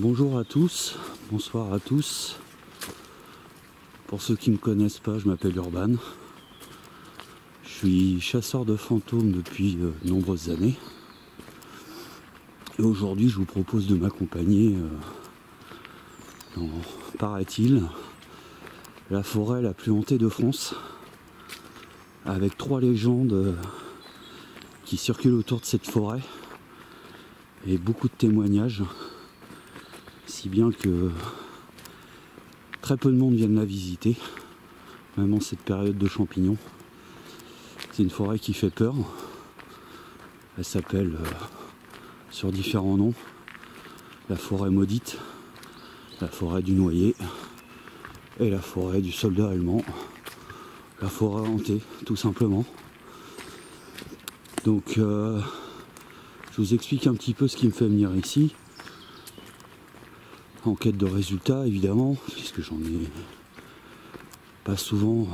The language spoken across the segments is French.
Bonjour à tous, bonsoir à tous. Pour ceux qui ne me connaissent pas, je m'appelle Urban. Je suis chasseur de fantômes depuis de nombreuses années. Et aujourd'hui, je vous propose de m'accompagner dans, paraît-il, la forêt la plus hantée de France, avec 3 légendes qui circulent autour de cette forêt et beaucoup de témoignages, si bien que très peu de monde viennent la visiter, même en cette période de champignons. C'est une forêt qui fait peur. Elle s'appelle, sur différents noms, la forêt maudite, la forêt du noyer et la forêt du soldat allemand, la forêt hantée, tout simplement. Donc, je vous explique un petit peu ce qui me fait venir ici. En quête de résultats, évidemment, puisque j'en ai pas souvent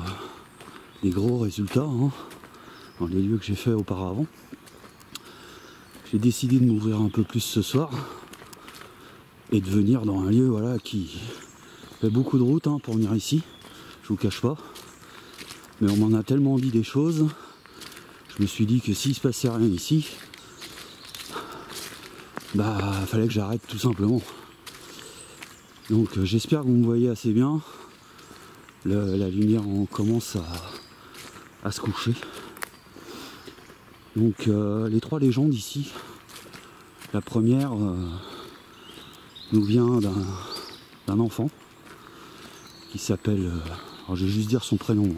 des gros résultats dans les lieux que j'ai fait auparavant. J'ai décidé de m'ouvrir un peu plus ce soir et de venir dans un lieu qui fait beaucoup de route pour venir ici, je vous cache pas. Mais on m'en a tellement dit des choses, je me suis dit que s'il se passait rien ici, fallait que j'arrête tout simplement. Donc j'espère que vous me voyez assez bien. La lumière commence à se coucher. Donc les 3 légendes ici. La première nous vient d'un enfant qui s'appelle, alors je vais juste dire son prénom,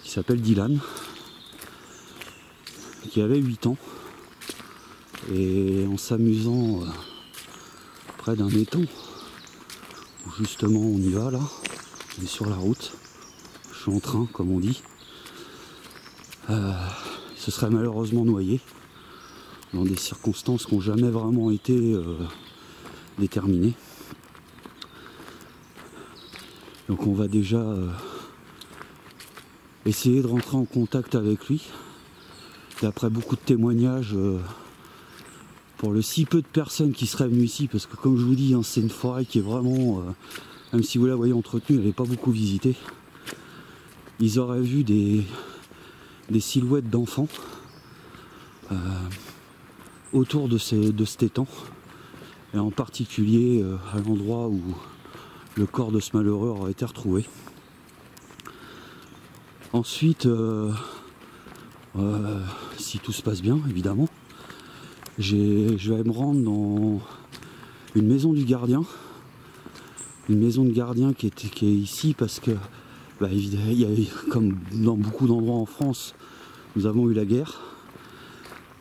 qui s'appelle Dylan, qui avait 8 ans, et en s'amusant près d'un étang, où justement on y va là, on est sur la route, je suis en train comme on dit, se serait malheureusement noyé dans des circonstances qui n'ont jamais vraiment été déterminées. Donc on va déjà essayer de rentrer en contact avec lui. D'après beaucoup de témoignages, pour le si peu de personnes qui seraient venues ici, parce que comme je vous dis, c'est une forêt qui est vraiment, même si vous la voyez entretenue, elle n'est pas beaucoup visitée. Ils auraient vu des silhouettes d'enfants autour de cet étang, et en particulier à l'endroit où le corps de ce malheureux aurait été retrouvé. Ensuite, si tout se passe bien, évidemment, je vais me rendre dans une maison du gardien. Une maison de gardien qui est ici parce que, il y a, comme dans beaucoup d'endroits en France, nous avons eu la guerre.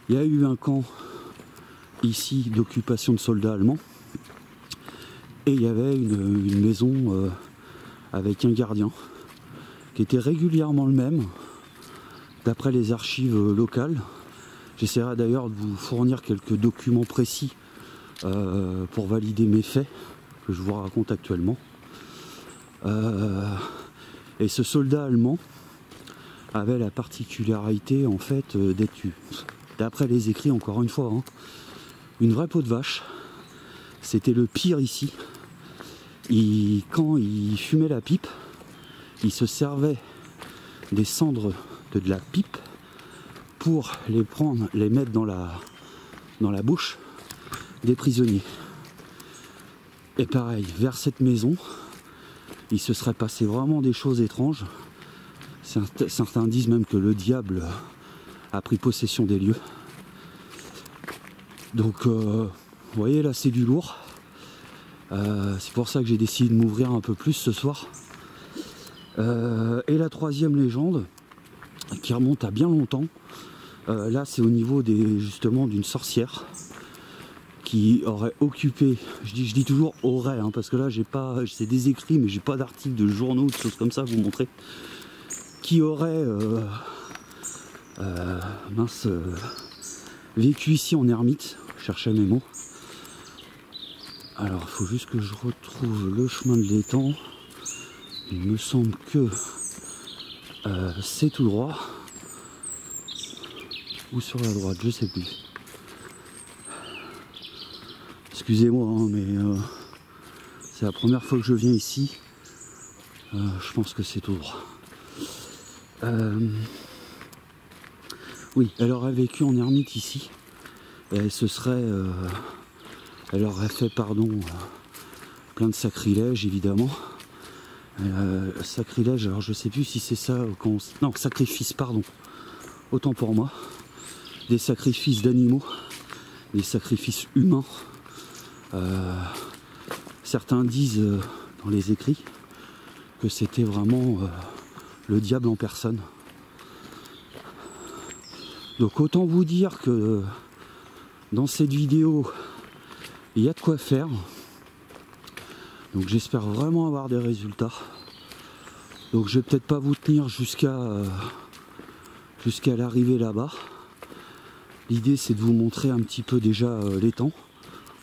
Il y a eu un camp ici d'occupation de soldats allemands. Et il y avait une maison avec un gardien qui était régulièrement le même, d'après les archives locales. J'essaierai d'ailleurs de vous fournir quelques documents précis pour valider mes faits que je vous raconte actuellement. Et ce soldat allemand avait la particularité en fait d'être, d'après les écrits encore une fois, une vraie peau de vache. C'était le pire ici. Quand il fumait la pipe, il se servait des cendres de la pipe pour les prendre, les mettre dans la bouche des prisonniers. Et pareil, vers cette maison, il se serait passé vraiment des choses étranges. Certains disent même que le diable a pris possession des lieux. Donc, vous voyez, là c'est du lourd. C'est pour ça que j'ai décidé de m'ouvrir un peu plus ce soir. Et la 3e légende, qui remonte à bien longtemps, là c'est au niveau justement d'une sorcière qui aurait occupé, je dis toujours aurait, parce que là c'est des écrits mais j'ai pas d'articles de journaux, de choses comme ça à vous montrer, qui aurait vécu ici en ermite. Je cherchais mes mots. Alors il faut juste que je retrouve le chemin de l'étang. Il me semble que c'est tout droit ou sur la droite, je sais plus. excusez-moi, hein, mais c'est la première fois que je viens ici. Je pense que c'est tout droit. Oui, elle aurait vécu en ermite ici. Et elle aurait fait, plein de sacrilèges, évidemment. Sacrilège, alors je sais plus si c'est ça, non, sacrifice, pardon. Autant pour moi. Des sacrifices d'animaux, des sacrifices humains. Certains disent dans les écrits que c'était vraiment le diable en personne. Donc autant vous dire que dans cette vidéo, il y a de quoi faire. Donc j'espère vraiment avoir des résultats. Donc je vais peut-être pas vous tenir jusqu'à l'arrivée là-bas. L'idée c'est de vous montrer un petit peu déjà l'étang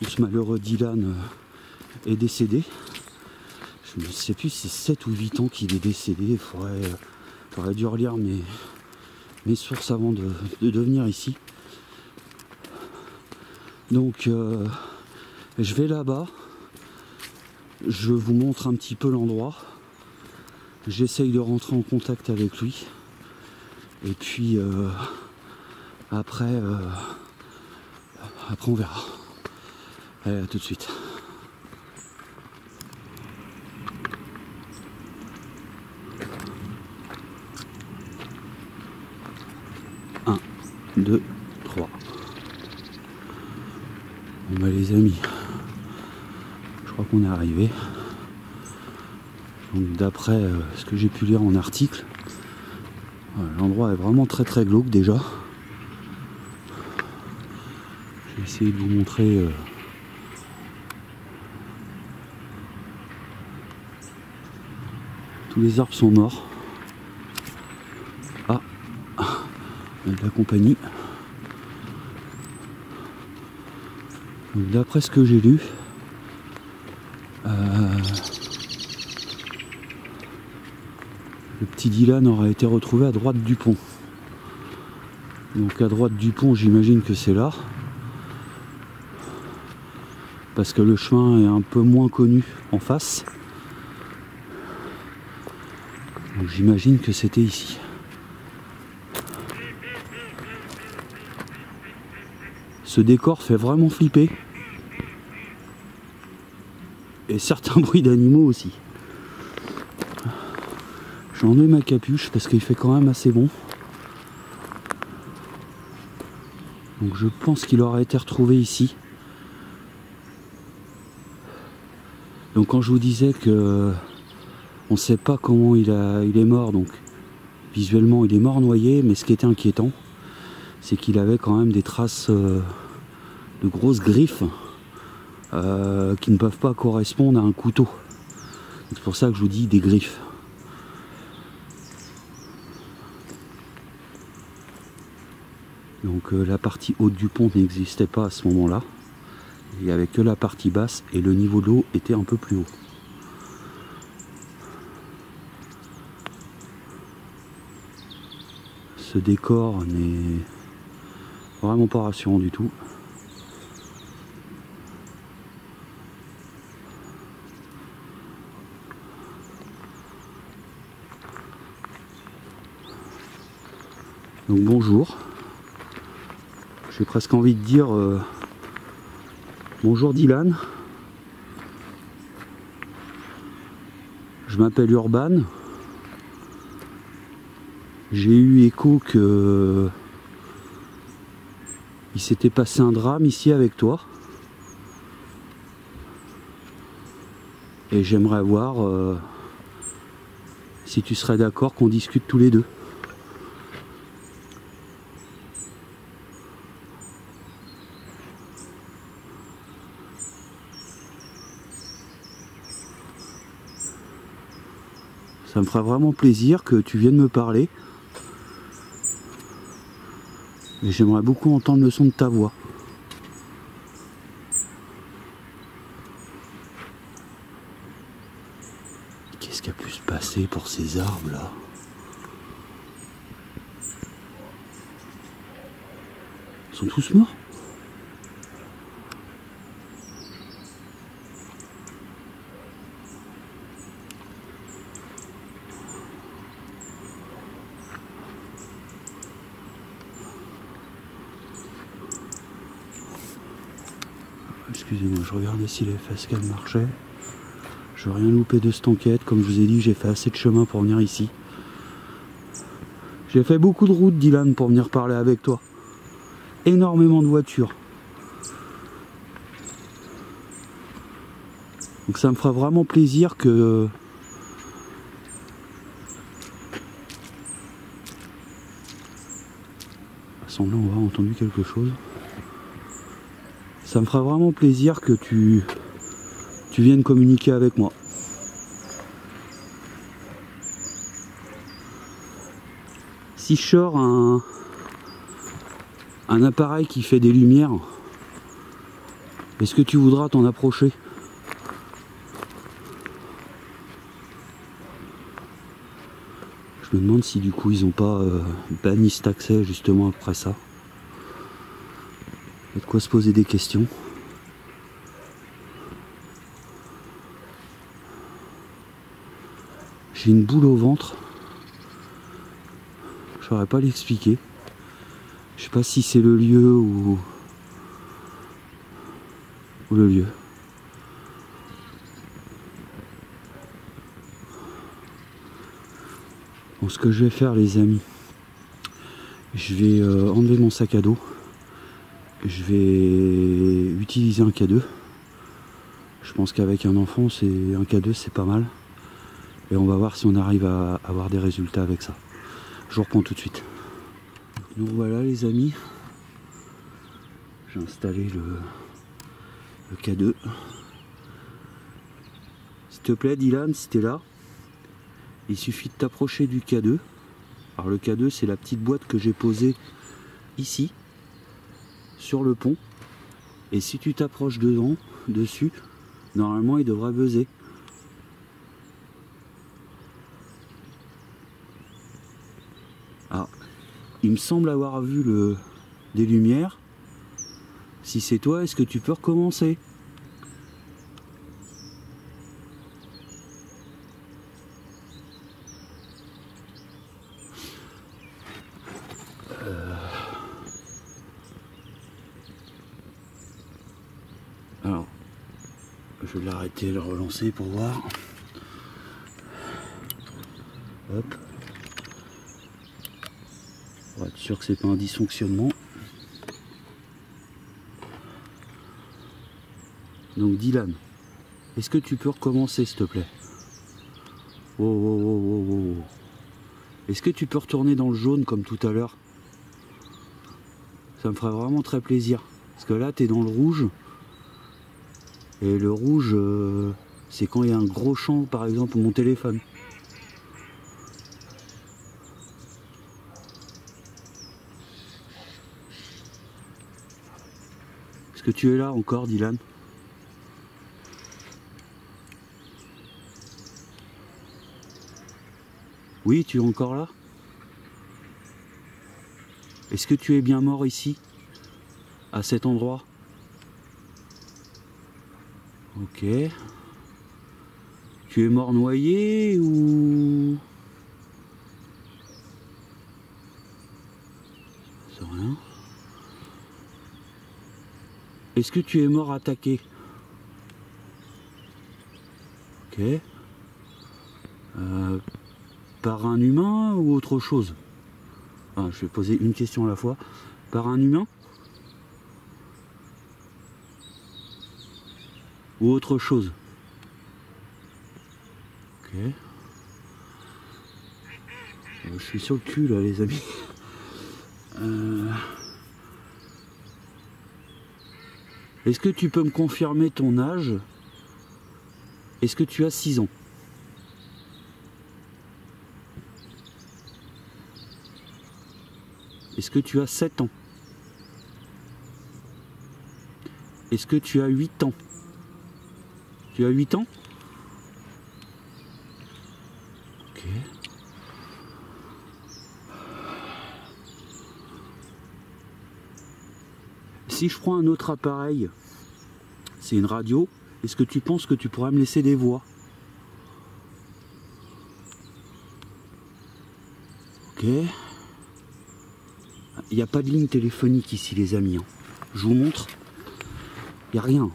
où ce malheureux Dylan est décédé. Je ne sais plus si c'est 7 ou 8 ans qu'il est décédé. Il faudrait dû relire mes sources avant de venir ici. Donc je vais là-bas. Je vous montre un petit peu l'endroit. J'essaye de rentrer en contact avec lui. Et puis après on verra. Allez, à tout de suite. 1, 2, 3. Bon bah les amis, je crois qu'on est arrivé. Donc d'après ce que j'ai pu lire en article, l'endroit est vraiment très très glauque déjà. Je vais essayer de vous montrer tous les arbres sont morts. Ah, il y a de la compagnie. Donc d'après ce que j'ai lu, le petit Dylan aurait été retrouvé à droite du pont. Donc à droite du pont, j'imagine que c'est là. Parce que le chemin est un peu moins connu en face. Donc j'imagine que c'était ici. Ce décor fait vraiment flipper. Et certains bruits d'animaux aussi. J'en ai ma capuche parce qu'il fait quand même assez bon. Donc je pense qu'il aurait été retrouvé ici. Donc quand je vous disais que on ne sait pas comment il est mort, donc visuellement il est mort noyé, mais ce qui était inquiétant, c'est qu'il avait quand même des traces de grosses griffes qui ne peuvent pas correspondre à un couteau. C'est pour ça que je vous dis des griffes. Donc la partie haute du pont n'existait pas à ce moment-là. Il n'y avait que la partie basse et le niveau de l'eau était un peu plus haut. Ce décor n'est vraiment pas rassurant du tout. Donc bonjour. J'ai presque envie de dire bonjour Dylan. Je m'appelle Urban. J'ai eu écho que il s'était passé un drame ici avec toi. Et j'aimerais voir si tu serais d'accord qu'on discute tous les deux. Ça me ferait vraiment plaisir que tu viennes me parler. Et j'aimerais beaucoup entendre le son de ta voix. Qu'est-ce qui a pu se passer pour ces arbres là? Ils sont tous morts? Excusez-moi, je regardais si les fascales marchaient. Je veux rien louper de cette enquête. Comme je vous ai dit, j'ai fait assez de chemin pour venir ici. J'ai fait beaucoup de routes, Dylan, pour venir parler avec toi. Énormément de voitures. Donc ça me fera vraiment plaisir que... Là, on va entendu quelque chose. Ça me fera vraiment plaisir que tu viennes communiquer avec moi. Si je sors un appareil qui fait des lumières, est-ce que tu voudras t'en approcher? Je me demande si du coup ils n'ont pas banni cet accès justement après ça. Il y a de quoi se poser des questions. J'ai une boule au ventre. Je saurais pas l'expliquer. Je sais pas si c'est le lieu ou le lieu. Bon, ce que je vais faire, les amis, je vais enlever mon sac à dos. Je vais utiliser un K2. Je pense qu'avec un enfant, un K2, c'est pas mal. Et on va voir si on arrive à avoir des résultats avec ça. Je vous reprends tout de suite. Donc voilà, les amis. J'ai installé le K2. S'il te plaît, Dylan, si t'es là, il suffit de t'approcher du K2. Alors le K2, c'est la petite boîte que j'ai posée ici, sur le pont. Et si tu t'approches dessus, normalement il devrait buzzer. Alors, il me semble avoir vu des lumières. Si c'est toi, est-ce que tu peux recommencer? Alors, je vais l'arrêter et le relancer pour voir. Hop. Pour être sûr que c'est pas un dysfonctionnement. Donc Dylan, est-ce que tu peux recommencer s'il te plaît? Oh, oh, oh, oh, oh. Est-ce que tu peux retourner dans le jaune comme tout à l'heure? Ça me ferait vraiment très plaisir. Parce que là tu es dans le rouge. Et le rouge, c'est quand il y a un gros champ, par exemple, mon téléphone. Est-ce que tu es là encore, Dylan? Oui, tu es encore là? Est-ce que tu es bien mort ici, à cet endroit? Ok. Tu es mort noyé ou... C'est rien. Est-ce que tu es mort attaqué? Ok. Par un humain ou autre chose? Ah, je vais poser une question à la fois. Par un humain? Ou autre chose? Ok. Je suis sur le cul là, les amis. Est-ce que tu peux me confirmer ton âge? Est-ce que tu as 6 ans? Est-ce que tu as 7 ans? Est-ce que tu as 8 ans? Tu as 8 ans? Ok. Si je prends un autre appareil, c'est une radio, est-ce que tu penses que tu pourrais me laisser des voix? Ok. Il n'y a pas de ligne téléphonique ici, les amis. Je vous montre. Il n'y a rien.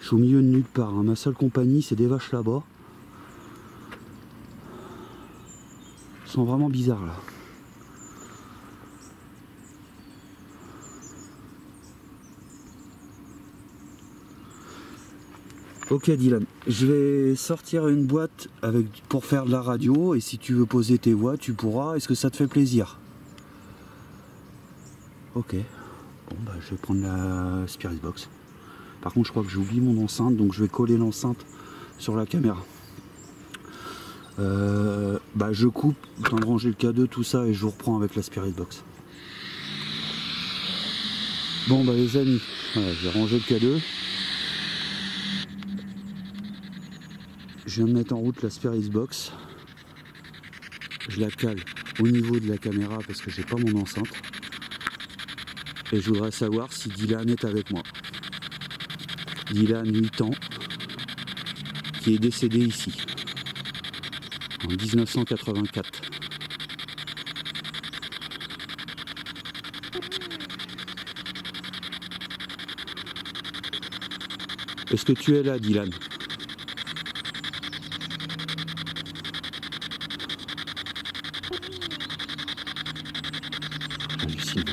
Je suis au milieu de nulle part, hein. Ma seule compagnie c'est des vaches là-bas. Ils sont vraiment bizarres là. Ok Dylan, je vais sortir une boîte pour faire de la radio et si tu veux poser tes voix tu pourras. Est-ce que ça te fait plaisir? Ok. Bon bah je vais prendre la Spirit Box. Par contre je crois que j'ai oublié mon enceinte donc je vais coller l'enceinte sur la caméra. Bah je coupe, le temps de ranger le K2 tout ça et je vous reprends avec la Spirit Box. Bon bah les amis, voilà, j'ai rangé le K2. Je viens de mettre en route la Spirit Box. Je la cale au niveau de la caméra parce que j'ai pas mon enceinte. Et je voudrais savoir si Dylan est avec moi. Dylan, 8 ans, qui est décédé ici, en 1984. Est-ce que tu es là, Dylan? J'hallucine.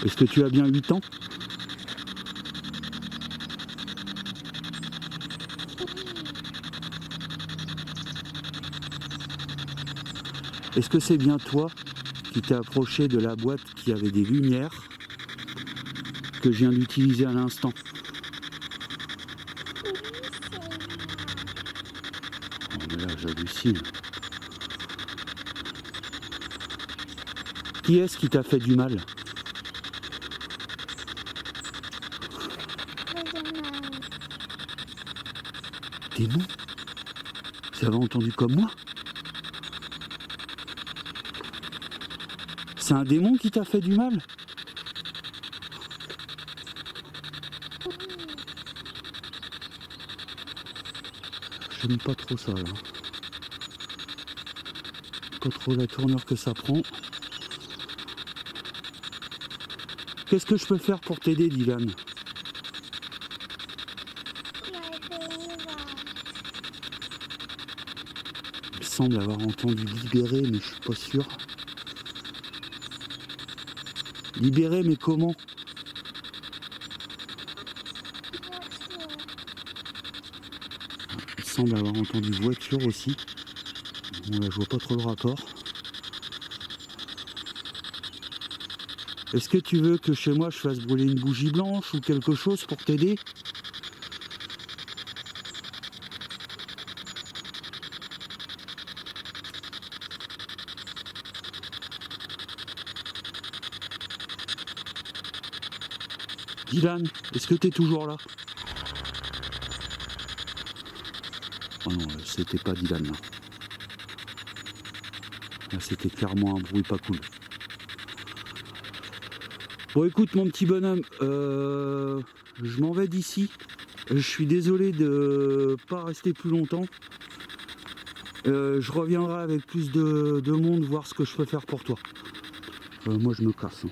Est-ce que tu as bien 8 ans? Est-ce que c'est bien toi qui t'es approché de la boîte qui avait des lumières que je viens d'utiliser à l'instant? Oh mais là j'hallucine. Qui est-ce qui t'a fait du mal? Démon? Vous avez entendu comme moi? C'est un démon qui t'a fait du mal? Je n'aime pas trop ça là. Pas trop la tournure que ça prend. Qu'est-ce que je peux faire pour t'aider, Dylan? Il semble avoir entendu libérer, mais je suis pas sûr. Libérer, mais comment? Il semble avoir entendu voiture aussi. Bon, là, je vois pas trop le rapport. Est-ce que tu veux que chez moi je fasse brûler une bougie blanche ou quelque chose pour t'aider? Dylan, est-ce que tu es toujours là? Oh non, c'était pas Dylan là. Là c'était clairement un bruit pas cool. Bon écoute mon petit bonhomme, je m'en vais d'ici. Je suis désolé de pas rester plus longtemps. Je reviendrai avec plus de monde voir ce que je peux faire pour toi. Moi je me casse. Hein.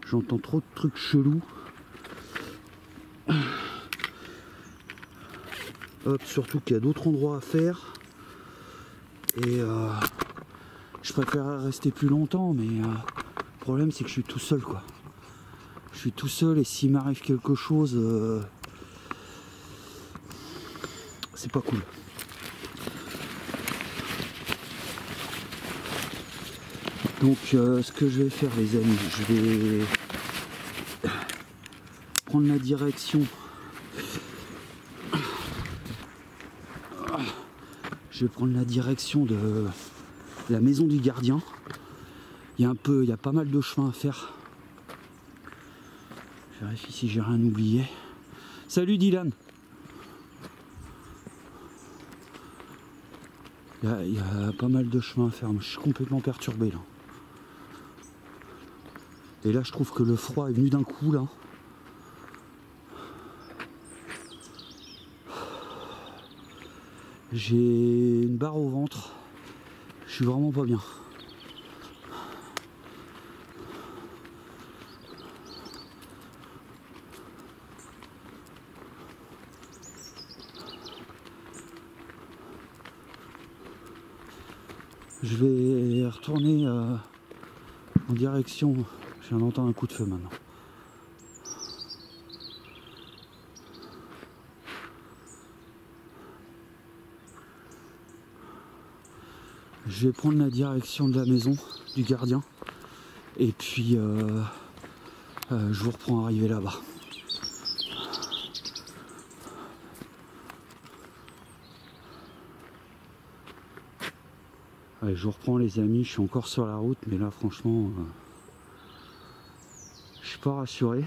J'entends trop de trucs chelous. Hop, surtout qu'il y a d'autres endroits à faire. Et je préférerais rester plus longtemps, mais le problème c'est que je suis tout seul quoi. Je suis tout seul et s'il m'arrive quelque chose, c'est pas cool. Donc ce que je vais faire les amis, je vais prendre la direction. Je vais prendre la direction de la maison du gardien. Il y a pas mal de chemin à faire. Je vérifie si j'ai rien oublié. Salut Dylan. Il y a pas mal de chemin à faire. Je suis complètement perturbé là. Et là je trouve que le froid est venu d'un coup là. J'ai une barre au ventre. Je suis vraiment pas bien. Je vais retourner en direction. Je viens d'entendre un coup de feu maintenant. Je vais prendre la direction de la maison du gardien et puis je vous reprends arriver là-bas. Allez, je vous reprends les amis, je suis encore sur la route, mais là franchement, je suis pas rassuré.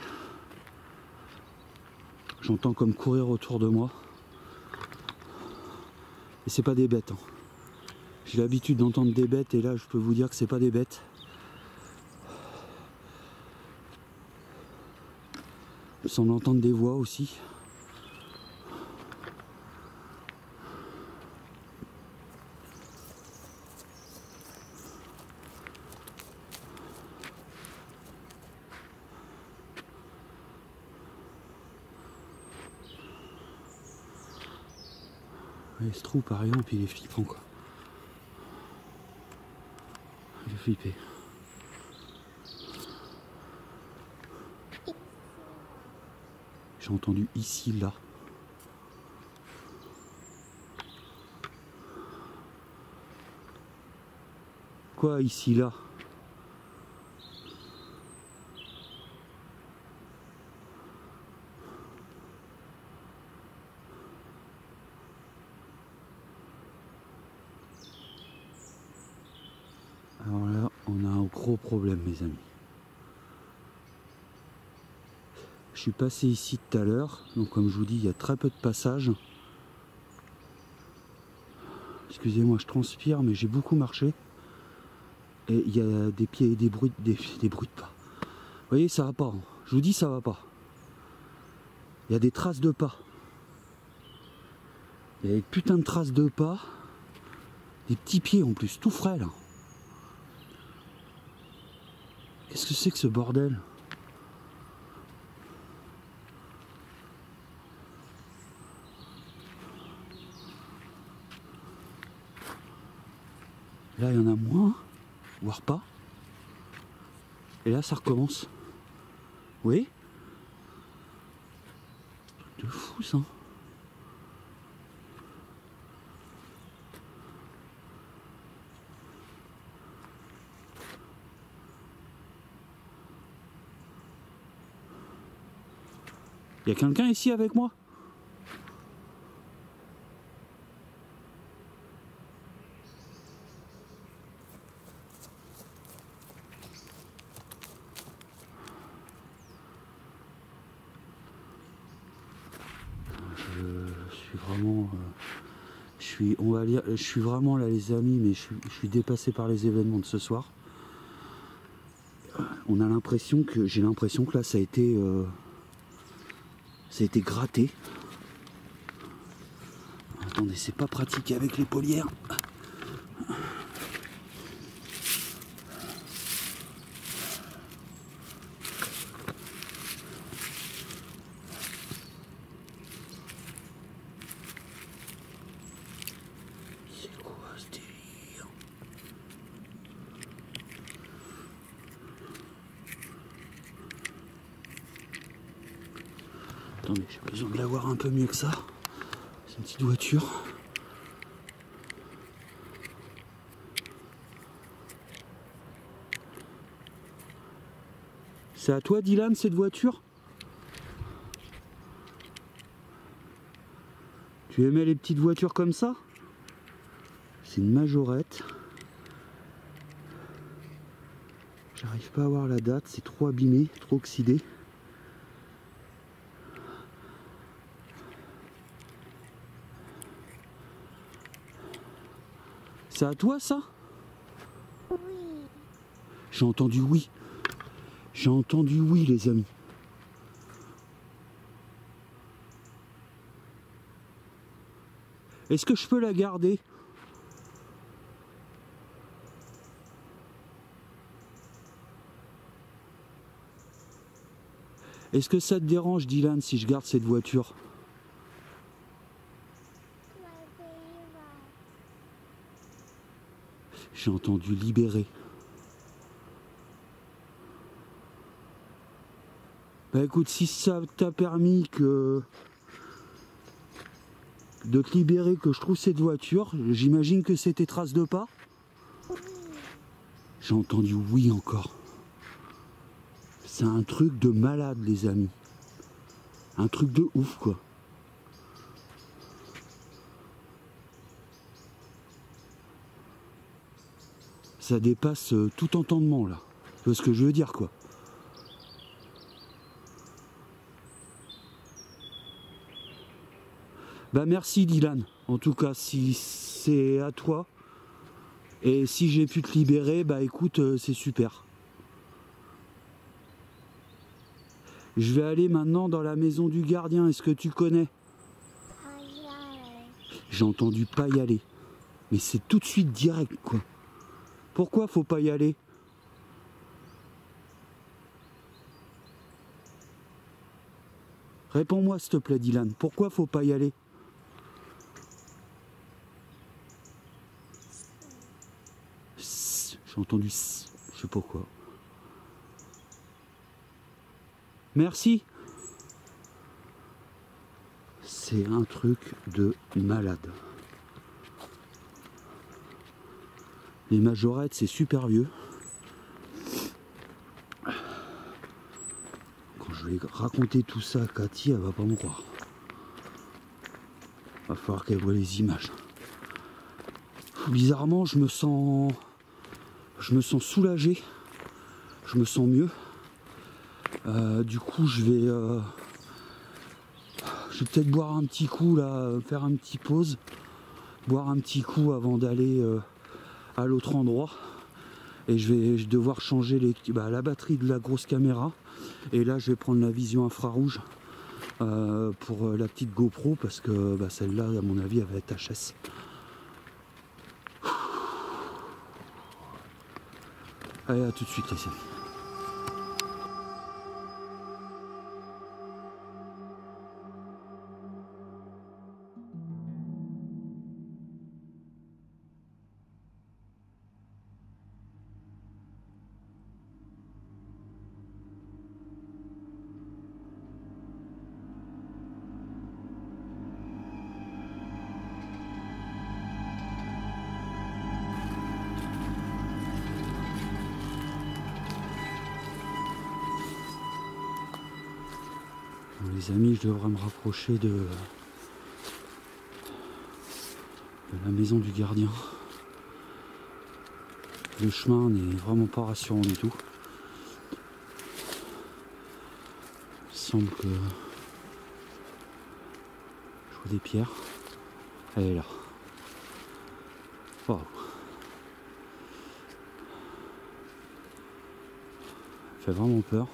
J'entends comme courir autour de moi. Et c'est pas des bêtes. Hein. J'ai l'habitude d'entendre des bêtes et là je peux vous dire que c'est pas des bêtes. Je semble entendre des voix aussi. Et ce trou par exemple il est flippant quoi. Il est flippé. J'ai entendu ici, là. Quoi ici, là? Alors là, on a un gros problème mes amis. Je suis passé ici tout à l'heure, donc comme je vous dis, il y a très peu de passages. Excusez-moi, je transpire, mais j'ai beaucoup marché. Et il y a des pieds et des bruits de pas. Vous voyez, ça va pas. Hein. Je vous dis, ça va pas. Il y a des traces de pas. Il y a des putains de traces de pas. Des petits pieds en plus, tout frais là. Qu'est-ce que c'est que ce bordel? Là, il y en a moins, voire pas. Et là, ça recommence. Oui? Truc de fou, ça. Il y a quelqu'un ici avec moi? Je suis vraiment là les amis, mais je suis dépassé par les événements de ce soir. On a l'impression que, j'ai l'impression que là ça a été gratté. Attendez, c'est pas pratique avec les polières. Attendez, j'ai besoin de la voir un peu mieux que ça. C'est une petite voiture. C'est à toi Dylan cette voiture? Tu aimais les petites voitures comme ça? C'est une majorette. J'arrive pas à voir la date, c'est trop abîmé, trop oxydé. C'est à toi ça? Oui. J'ai entendu oui. J'ai entendu oui les amis. Est-ce que je peux la garder? Est-ce que ça te dérange Dylan si je garde cette voiture? J'ai entendu libérer. Bah écoute, si ça t'a permis de te libérer, que je trouve cette voiture, j'imagine que c'était traces de pas. J'ai entendu oui encore. C'est un truc de malade, les amis. Un truc de ouf, quoi. Ça dépasse tout entendement, là. Tu vois ce que je veux dire, quoi. Bah merci Dylan, en tout cas si c'est à toi et si j'ai pu te libérer, bah écoute c'est super. Je vais aller maintenant dans la maison du gardien, est-ce que tu connais? J'ai entendu pas y aller, mais c'est tout de suite direct quoi. Pourquoi faut pas y aller? Réponds-moi s'il te plaît Dylan, pourquoi faut pas y aller? J'ai entendu, je sais pas quoi. Merci. C'est un truc de malade. Les majorettes, c'est super vieux. Quand je vais raconter tout ça à Cathy, elle va pas me croire. Va falloir qu'elle voie les images. Bizarrement, je me sens soulagé. Je me sens mieux. Du coup, je vais peut-être boire un petit coup là, faire un petit pause, boire un petit coup avant d'aller à l'autre endroit. Et je vais devoir changer la batterie de la grosse caméra. Et là, je vais prendre la vision infrarouge pour la petite GoPro parce que celle-là, à mon avis, elle va être HS. Allez, à tout de suite les amis. Les amis, je devrais me rapprocher de la maison du gardien. Le chemin n'est vraiment pas rassurant du tout. Il semble que je vois des pierres. Elle est là. Wow. Elle fait vraiment peur.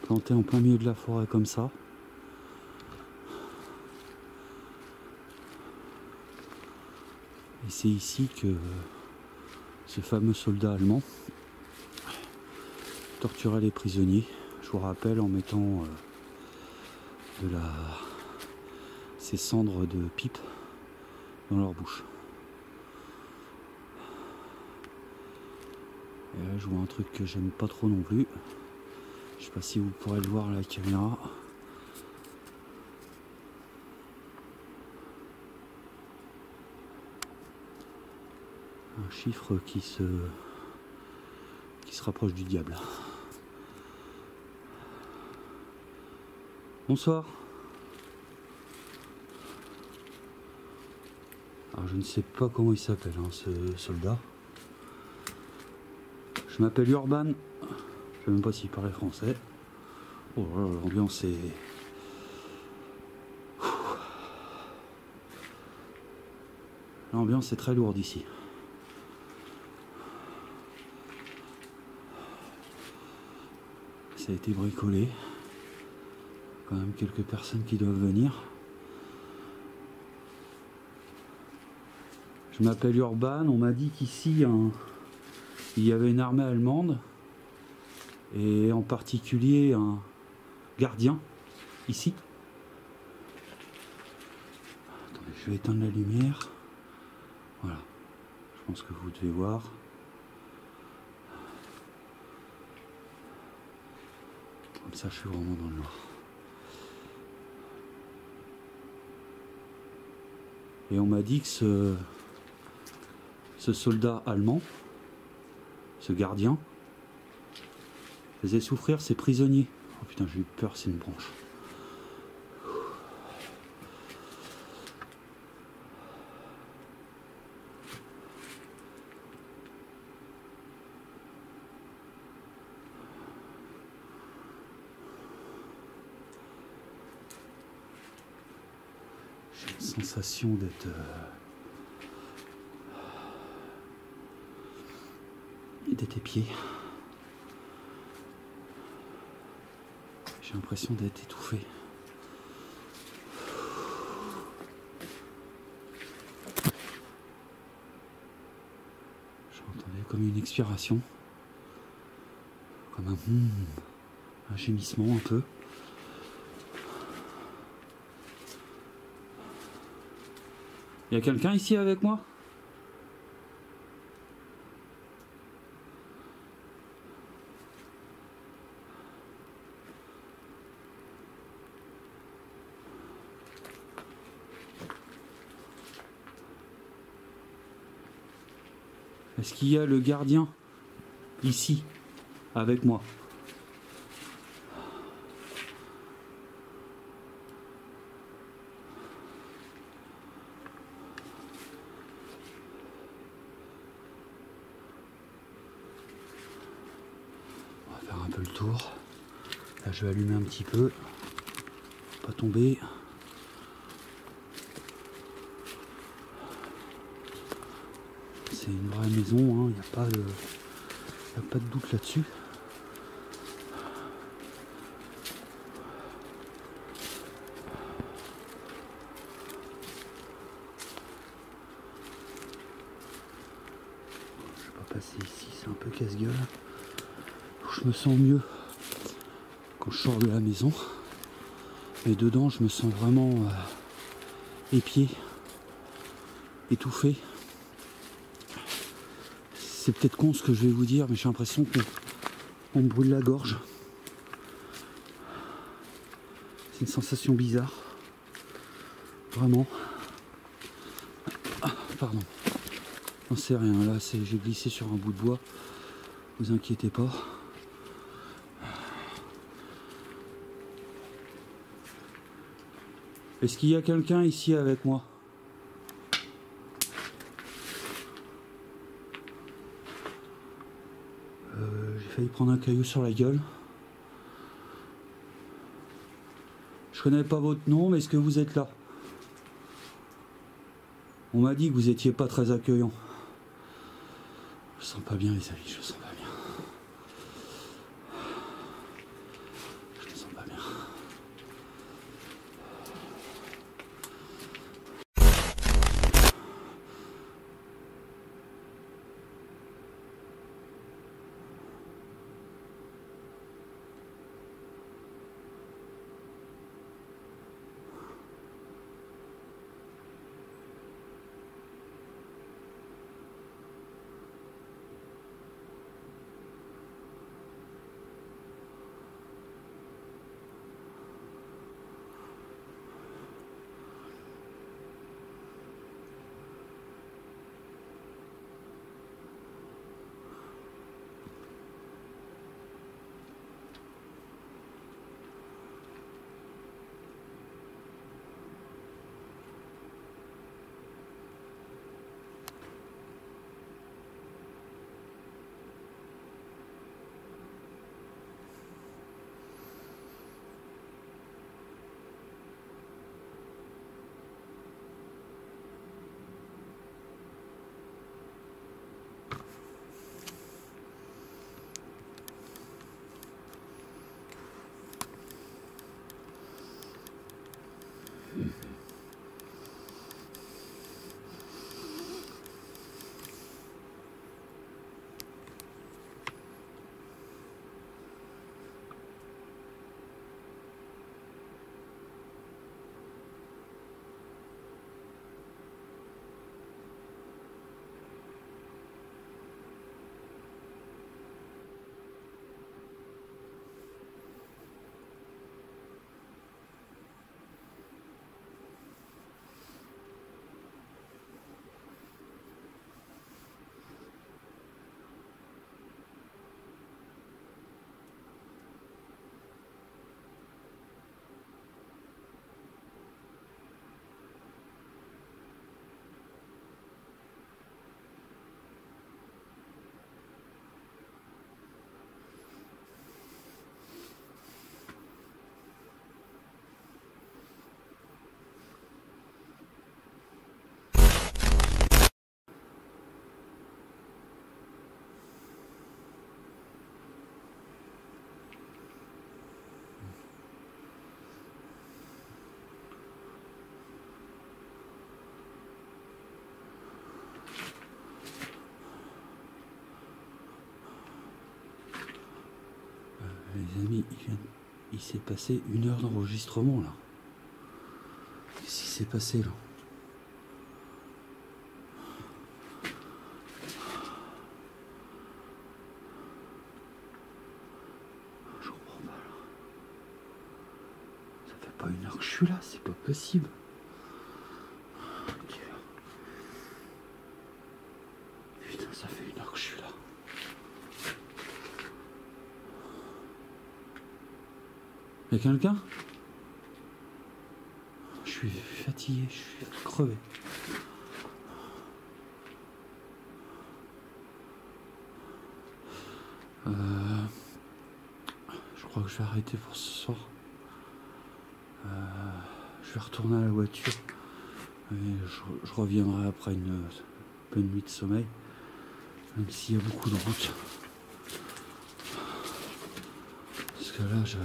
Planté en plein milieu de la forêt comme ça. Et c'est ici que ce fameux soldat allemand torturait les prisonniers, je vous rappelle, en mettant ces cendres de pipe dans leur bouche. Et là je vois un truc que j'aime pas trop non plus. Je sais pas si vous pourrez le voir à la caméra. Un chiffre qui se rapproche du diable. Bonsoir. Alors je ne sais pas comment il s'appelle hein, ce soldat. Je m'appelle Urban. Je sais même pas s'il parlait français. Oh là là, l'ambiance est... L'ambiance est très lourde ici. Ça a été bricolé. Quand même quelques personnes qui doivent venir. Je m'appelle Urban. On m'a dit qu'ici il y avait une armée allemande. Et en particulier un gardien ici. Attendez, je vais éteindre la lumière. Voilà. Je Je pense que vous devez voir. Comme ça, je suis vraiment dans le noir. Et on m'a dit que ce soldat allemand, ce gardien, faisait souffrir ses prisonniers. Oh putain, j'ai eu peur, c'est une branche. J'ai une sensation d'être épié. J'ai l'impression d'être étouffé. J'entendais comme une expiration, comme un gémissement un peu. Il y a quelqu'un ici avec moi? Est-ce qu'il y a le gardien ici avec moi? On va faire un peu le tour. Là je vais allumer un petit peu. Pas tomber. C'est une vraie maison, hein. Il n'y a pas de doute là-dessus. Je vais pas passer ici, c'est un peu casse-gueule. Je me sens mieux quand je sors de la maison. Mais dedans, je me sens vraiment épié, étouffé. C'est peut-être con ce que je vais vous dire, mais j'ai l'impression qu'on me brûle la gorge. C'est une sensation bizarre. Vraiment. Ah, pardon. Non, c'est rien. Là, j'ai glissé sur un bout de bois. Vous inquiétez pas. Est-ce qu'il y a quelqu'un ici avec moi? J'ai failli prendre un caillou sur la gueule. Je connais pas votre nom, mais est-ce que vous êtes là? On m'a dit que vous étiez pas très accueillant. Je sens pas bien les amis, je sens pas bien. Je me sens pas bien. Les amis, il s'est passé 1 heure d'enregistrement là. Qu'est-ce qui s'est passé là? Je comprends pas là. Ça fait pas 1 heure que je suis là, c'est pas possible. Putain, ça fait 1 heure que je suis là. Y'a quelqu'un? Je suis fatigué, je suis crevé. Je crois que je vais arrêter pour ce soir. Je vais retourner à la voiture. Et je reviendrai après une bonne nuit de sommeil. Même s'il y a beaucoup de routes. Parce que là, je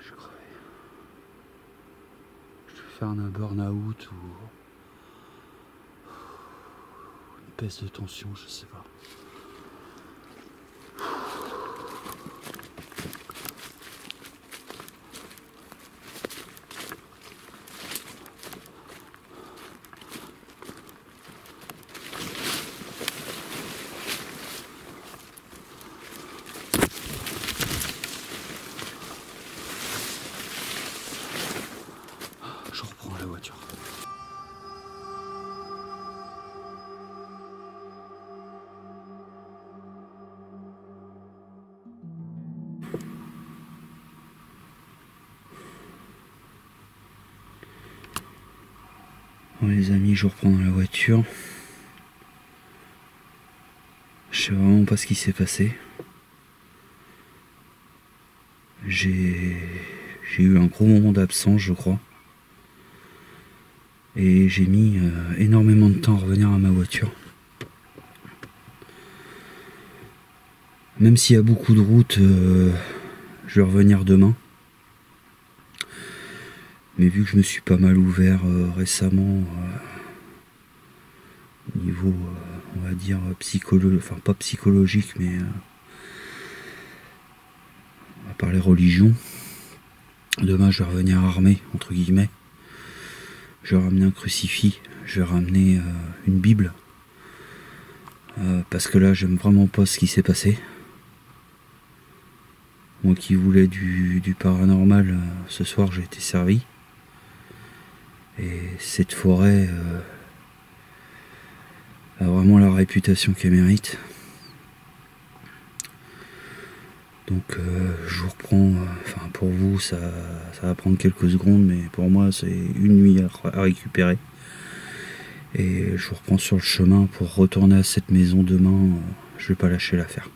suis crevé. Je vais faire un burn-out ou une baisse de tension, je sais pas. Je reprends la voiture. Bon, les amis, je reprends dans la voiture. Je sais vraiment pas ce qui s'est passé. J'ai eu un gros moment d'absence, je crois. Et j'ai mis énormément de temps à revenir à ma voiture. Même s'il y a beaucoup de routes, je vais revenir demain. Mais vu que je me suis pas mal ouvert récemment, au niveau, on va dire, psychologique, enfin pas psychologique, mais on va parler religion. Demain, je vais revenir armé, entre guillemets. Je vais ramener un crucifix, je vais ramener une Bible. Parce que là, j'aime vraiment pas ce qui s'est passé. Moi qui voulais du paranormal, ce soir, j'ai été servi. Et cette forêt a vraiment la réputation qu'elle mérite. Donc je vous reprends, enfin pour vous ça va prendre quelques secondes, mais pour moi c'est une nuit à récupérer. Et je vous reprends sur le chemin pour retourner à cette maison demain, je vais pas lâcher l'affaire.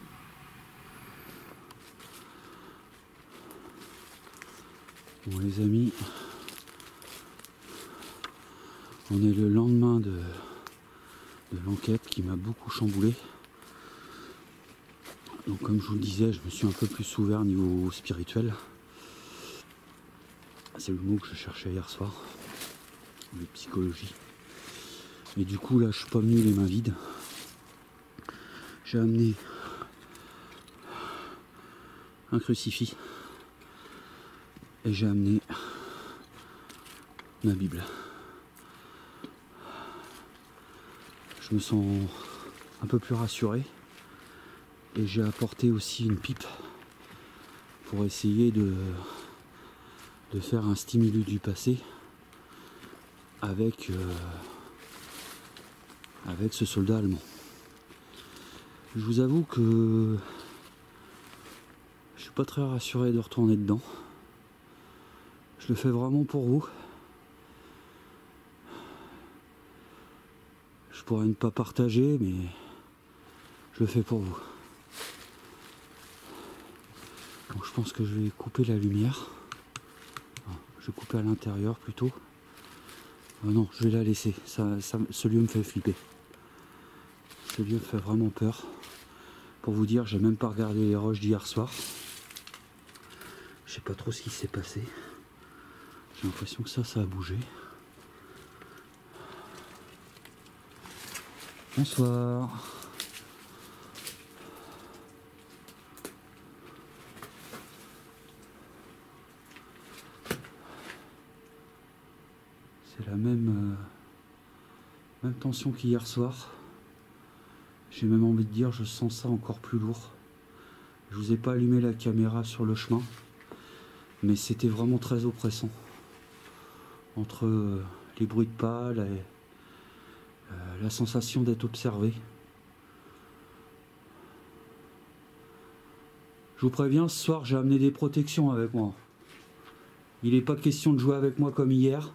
Bon les amis, on est le lendemain de l'enquête qui m'a beaucoup chamboulé. Donc comme je vous le disais, je me suis un peu plus ouvert au niveau spirituel. C'est le mot que je cherchais hier soir. De psychologie. Et du coup là je suis pas venu les mains vides. J'ai amené un crucifix. Et j'ai amené ma Bible. Je me sens un peu plus rassuré. Et j'ai apporté aussi une pipe pour essayer de faire un stimulus du passé avec ce soldat allemand. Je vous avoue que je suis pas très rassuré de retourner dedans. Je le fais vraiment pour vous. Je pourrais ne pas partager, mais je le fais pour vous. Donc je pense que je vais couper la lumière. Je vais couper à l'intérieur plutôt. Non, je vais la laisser. Ce lieu me fait flipper. Ce lieu me fait vraiment peur. Pour vous dire, j'ai même pas regardé les roches d'hier soir. Je sais pas trop ce qui s'est passé. J'ai l'impression que ça a bougé. Bonsoir. C'est la même tension qu'hier soir. J'ai même envie de dire, je sens ça encore plus lourd. Je vous ai pas allumé la caméra sur le chemin, mais c'était vraiment très oppressant. Entre les bruits de pas, la sensation d'être observé. Je vous préviens, ce soir j'ai amené des protections avec moi. Il n'est pas question de jouer avec moi comme hier.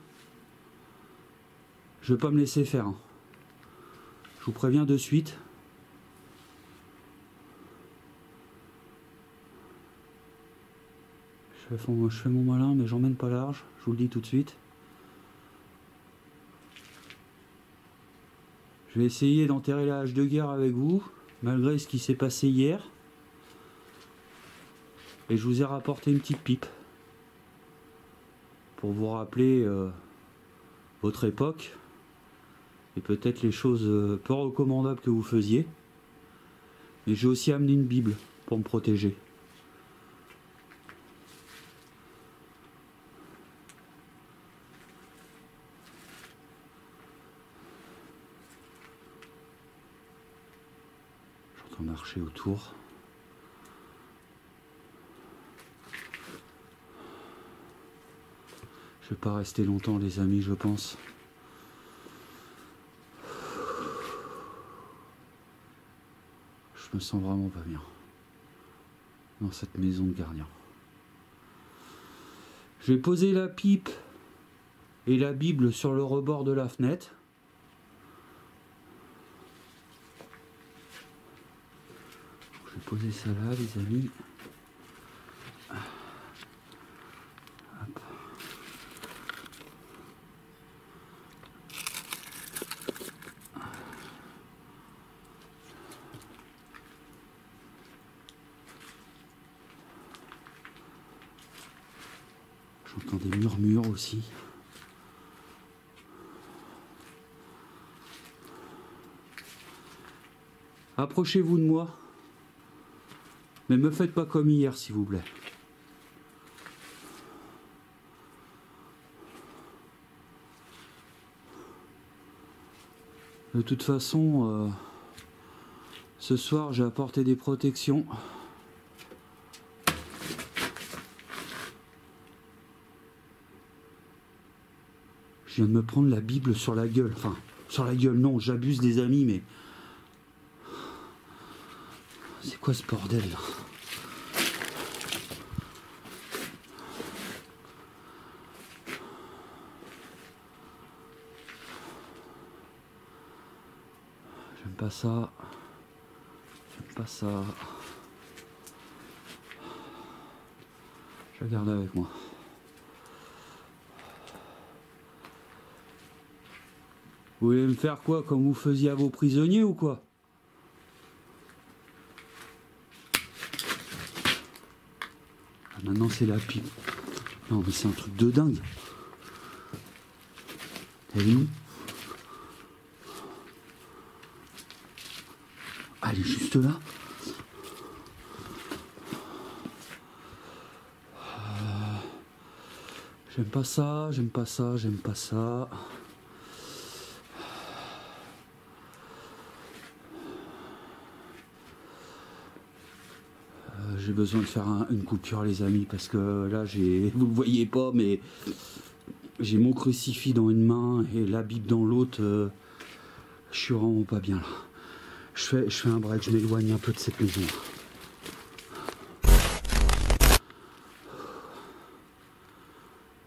Je ne vais pas me laisser faire. Je vous préviens de suite. Je fais mon malin, mais j'emmène pas large. Je vous le dis tout de suite. Je vais essayer d'enterrer la hache de guerre avec vous, malgré ce qui s'est passé hier. Et je vous ai rapporté une petite pipe. Pour vous rappeler votre époque. Et peut-être les choses peu recommandables que vous faisiez. Mais j'ai aussi amené une Bible pour me protéger. J'entends marcher autour. Je vais pas rester longtemps les amis, je pense. Je me sens vraiment pas bien dans cette maison de gardien. Je vais poser la pipe et la Bible sur le rebord de la fenêtre. Je vais poser ça là les amis. Hop. J'entends des murmures aussi. Approchez-vous de moi. Mais me faites pas comme hier, s'il vous plaît. De toute façon, ce soir, j'ai apporté des protections. Je viens de me prendre la Bible sur la gueule. Enfin, sur la gueule, non, j'abuse des amis, mais... C'est quoi ce bordel, là? J'aime pas ça. J'aime pas ça. Je garde avec moi. Vous voulez me faire quoi, comme vous faisiez à vos prisonniers ou quoi? Ah, maintenant c'est la pipe. Non mais c'est un truc de dingue. Elle est où? Ah, elle est juste là. J'aime pas ça, j'aime pas ça, j'aime pas ça. J'ai besoin de faire une coupure les amis parce que là vous le voyez pas mais j'ai mon crucifix dans une main et la Bible dans l'autre. Je suis vraiment pas bien là. Je fais un break, je m'éloigne un peu de cette maison.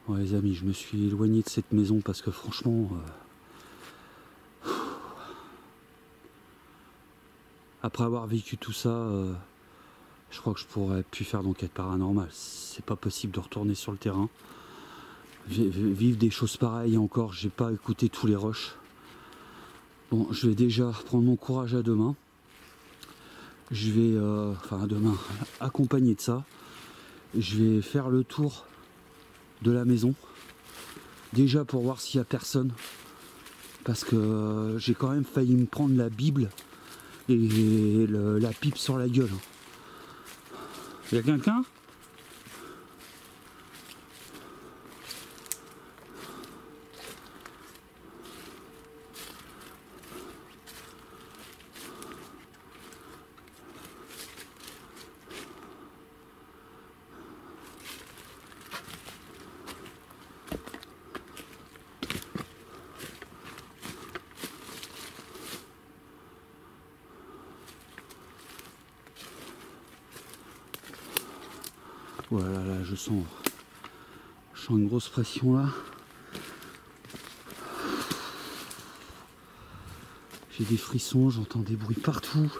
Bon les amis, je me suis éloigné de cette maison parce que franchement après avoir vécu tout ça, je crois que je pourrais plus faire d'enquête paranormale. C'est pas possible de retourner sur le terrain. Vivre des choses pareilles encore, j'ai pas écouté tous les rushs. Bon, je vais déjà prendre mon courage à deux mains. Je vais, enfin à deux mains, accompagné de ça, je vais faire le tour de la maison. Déjà pour voir s'il y a personne. parce que j'ai quand même failli me prendre la Bible et la pipe sur la gueule. Y'a quelqu'un ? Voilà, là je sens une grosse pression là. J'ai des frissons, j'entends des bruits partout.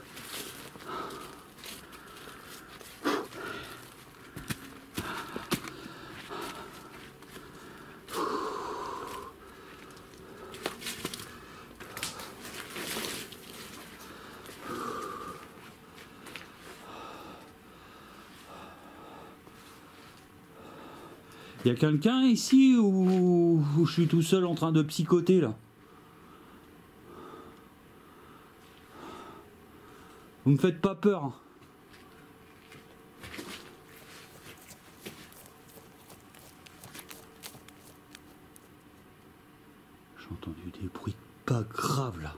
Y a quelqu'un ici ou je suis tout seul en train de psychoter là? Vous me faites pas peur. Hein. J'ai entendu des bruits pas graves là.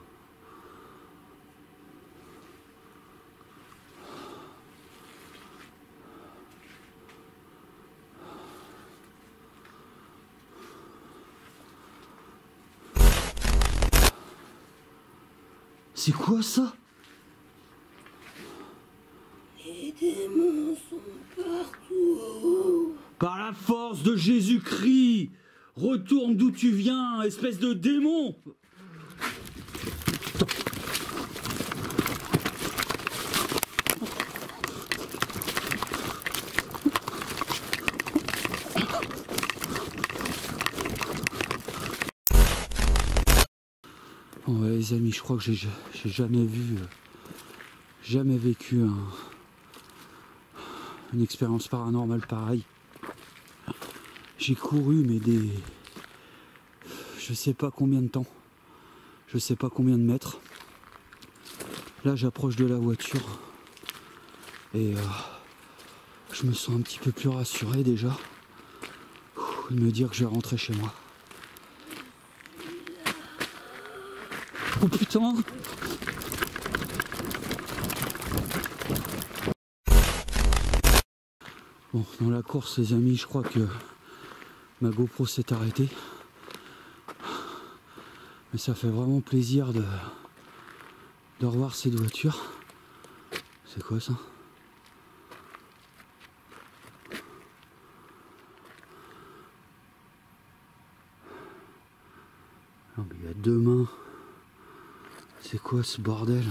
C'est quoi ça? Les démons sont partout. Par la force de Jésus-Christ, retourne d'où tu viens, espèce de démon! Bon, ouais, les amis, je crois que j'ai jamais vécu une expérience paranormale pareille. J'ai couru, mais je sais pas combien de temps, je sais pas combien de mètres. Là, j'approche de la voiture et je me sens un petit peu plus rassuré déjà de me dire que je vais rentrer chez moi. Oh putain! Bon, dans la course, les amis, je crois que ma GoPro s'est arrêtée. Mais ça fait vraiment plaisir de revoir cette voiture. C'est quoi ça? Non mais il y a deux mains. C'est quoi ce bordel?